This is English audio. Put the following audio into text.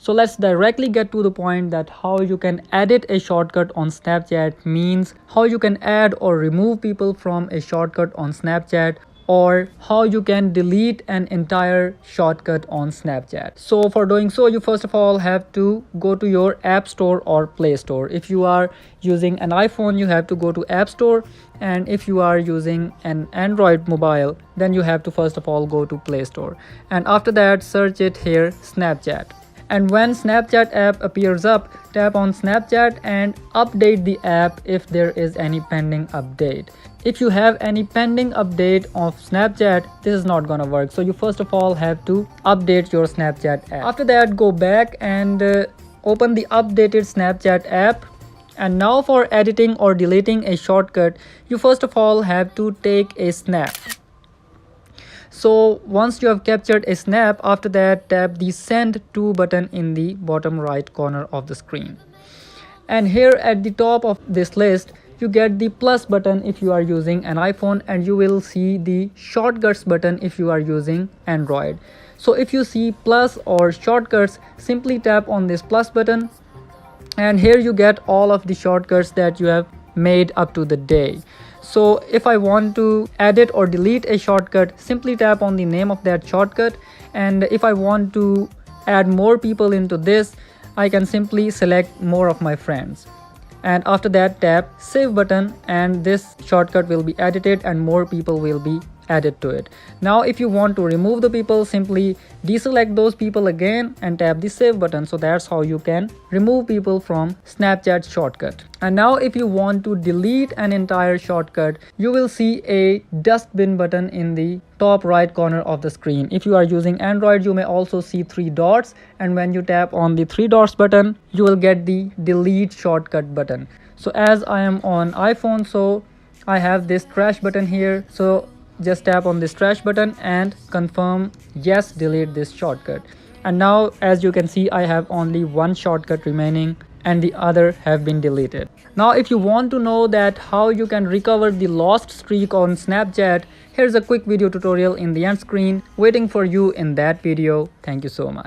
So let's directly get to the point that how you can edit a shortcut on Snapchat, means how you can add or remove people from a shortcut on Snapchat, or how you can delete an entire shortcut on Snapchat. So for doing so, you first of all have to go to your App Store or Play Store. If you are using an iPhone, you have to go to App Store, and if you are using an Android mobile, then you have to first of all go to Play Store, and after that search it here, Snapchat. And when Snapchat app appears up, tap on Snapchat and update the app if there is any pending update. If you have any pending update of Snapchat, this is not gonna work. So you first of all have to update your Snapchat app. After that, go back and open the updated Snapchat app. And now for editing or deleting a shortcut, you first of all have to take a snap. So once you have captured a snap, after that tap the send to button in the bottom right corner of the screen. And here at the top of this list, you get the plus button if you are using an iPhone, and you will see the shortcuts button if you are using Android. So if you see plus or shortcuts, simply tap on this plus button, and here you get all of the shortcuts that you have made up to the day. So if I want to edit or delete a shortcut, simply tap on the name of that shortcut, and if I want to add more people into this, I can simply select more of my friends, and after that tap save button, and this shortcut will be edited and more people will be added to it. Now if you want to remove the people, simply deselect those people again and tap the save button. So that's how you can remove people from Snapchat shortcut. And now if you want to delete an entire shortcut, you will see a dustbin button in the top right corner of the screen. If you are using Android, you may also see 3 dots, and when you tap on the 3 dots button, you will get the delete shortcut button. So as I am on iPhone, so I have this trash button here, so just tap on this trash button and confirm yes, delete this shortcut. And now as you can see, I have only one shortcut remaining and the other have been deleted. Now if you want to know that how you can recover the lost streak on Snapchat, here's a quick video tutorial in the end screen waiting for you in that video. Thank you so much.